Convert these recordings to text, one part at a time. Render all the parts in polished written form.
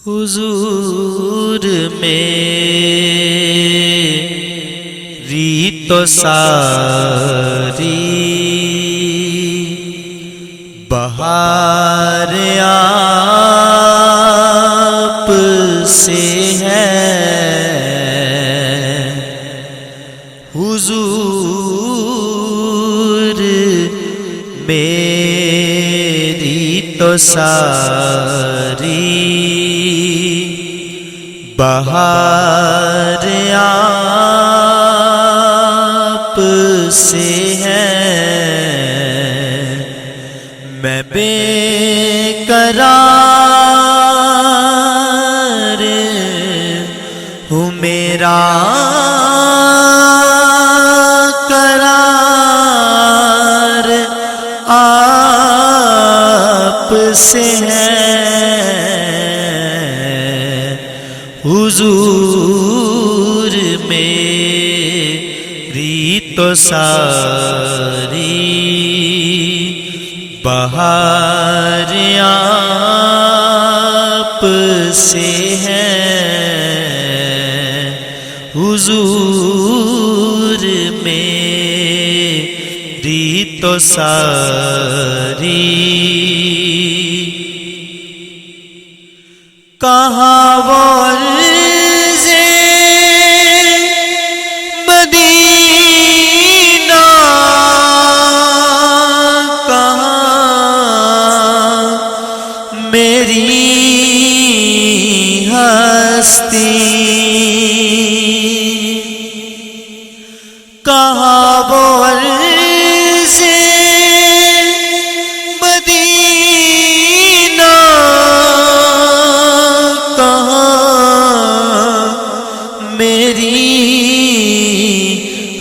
حضور میری تو ساری بہار آپ سے ہے، حضور میری تو ساری بہار آپ سے ہے، میں بے قرار ہوں، میرا قرار آپ سے ہے، حضور میری تو ساری بہار آپ سے ہے، حضور میری تو ساری کہاں وہ مدینہ، کہاں میری ہستی، کہاں وہ مدینہ، میری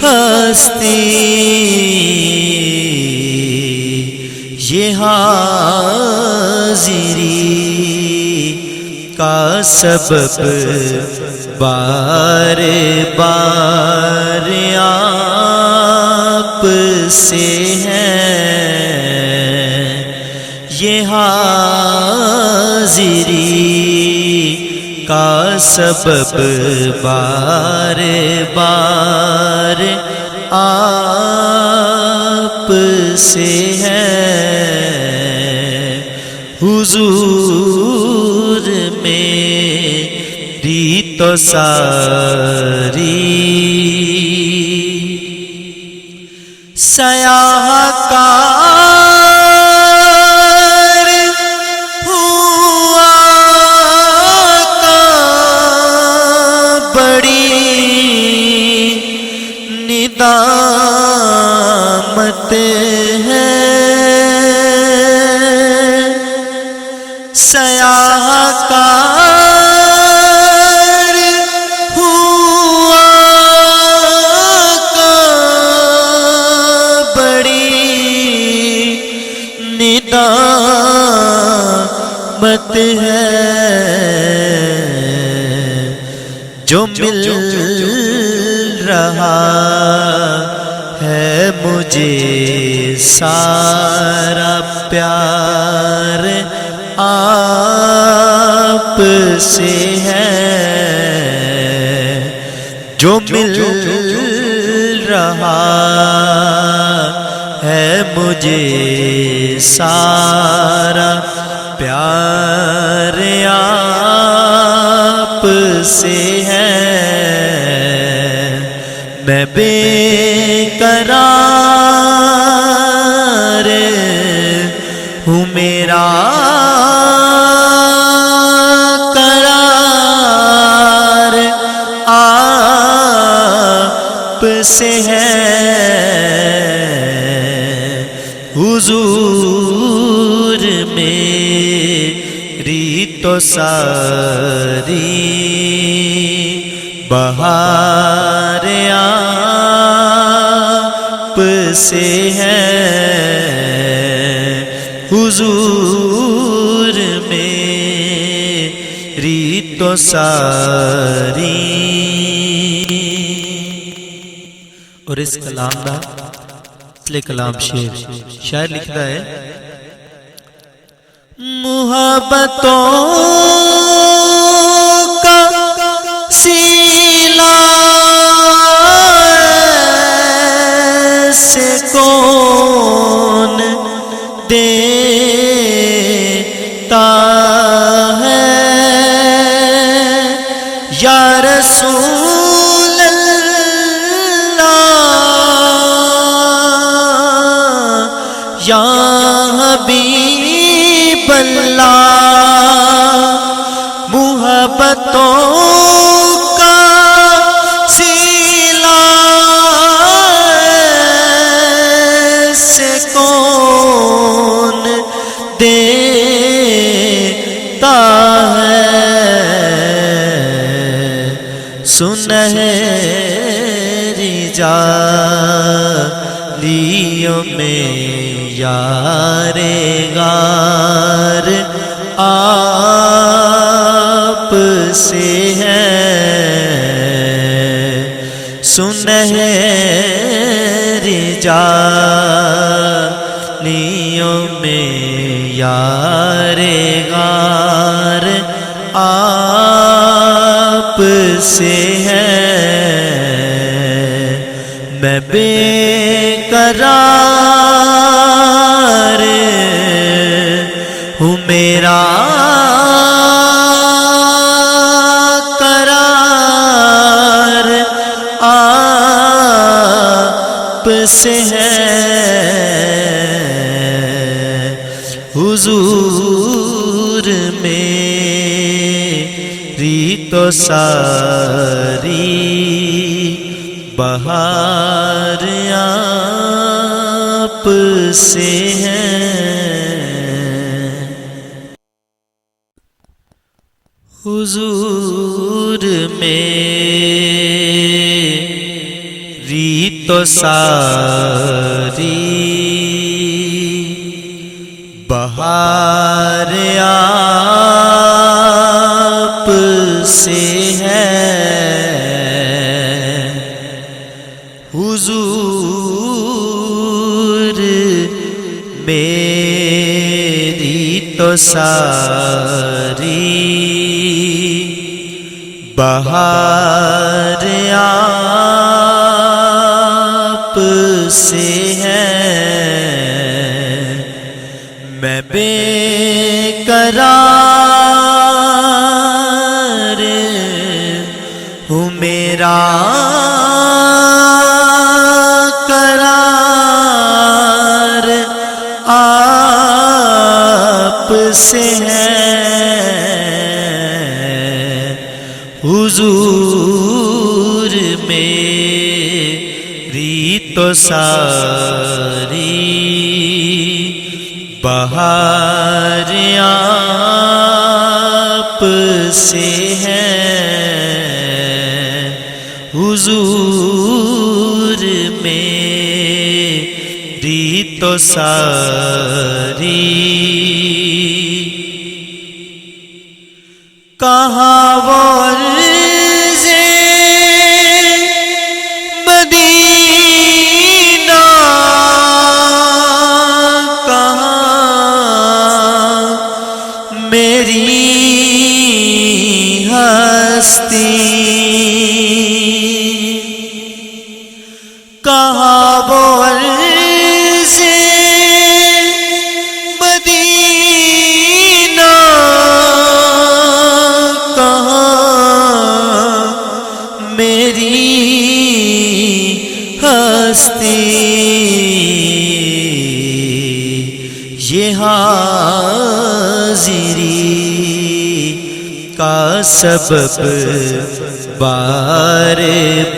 ہستی، یہ حاضری کا سبب بار بار آپ سے ہے، یہ حاضری کا سبب بار بار آپ سے ہے، حضور میری تو ساری سیاح کار ہوا کا بڑی ندامت ہے، سیاح کار ہوا کا بڑی ندامت ہے، جو مل رہا ہے مجھے سارا پیار آپ سے ہے، جو مل رہا ہے مجھے سارا پیار آپ سے ہے، میں بے قرار ہوں، میرا قرار آپ سے ہے، حضور میری تو ساری بہار آپ سے ہے، حضور میری تو ساری۔ اور اس کلام دا اصل کلام شاعر لکھتا ہے محبتوں وسیلہ سے کون دیتا ہے یا رسول اللہ یا حبیب اللہ محبتوں کا سیلا سے کون دیتا ہے سنہری جالیوں میں یار غار آپ سے ہے سنہری جالیوں میں یار غار آپ سے ہے میں بے قرار ہوں میرا قرار آپ سے ہے حضور میری تو ساری بہار آپ سے ہے حضور میری تو ساری بہار آپ سے ہے حضور میری تو ساری بہار آپ سے ہے میں بے قرار ہوں میرا قرار آپ سے ہے حضور میری تو ساری بہار آپ سے ہے حضور میری تو ساری کہاں وہ مدینہ کہاں میری ہستی کہاں وہ مدینہ کہاں میری ہستی یہ حاضری کا سبب بار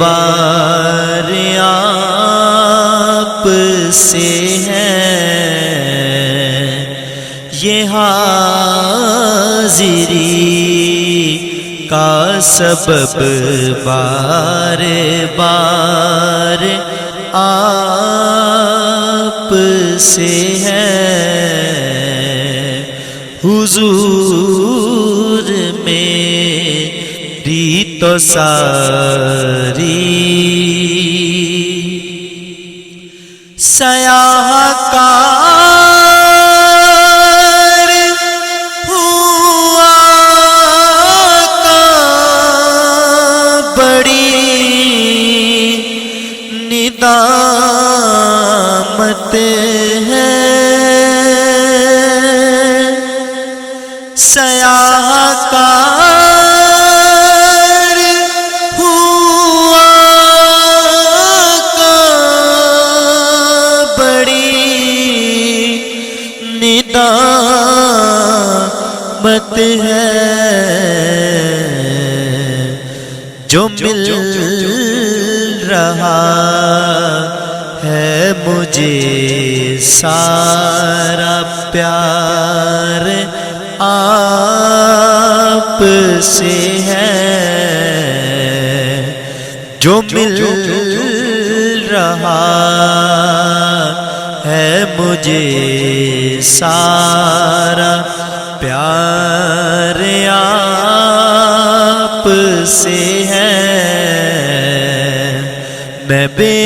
بار آپ سے ہے یہ حاضری کا سبب بار بار آپ سے ہے حضور میری تو ساری سیاح کار ہوا سیاکار ہوا کا بڑی ندامت ہے جو مل رہا ہے مجھے سارا پیار آپ سے ہے جو مل رہا ہے مجھے سارا پیار آپ سے ہے میں بے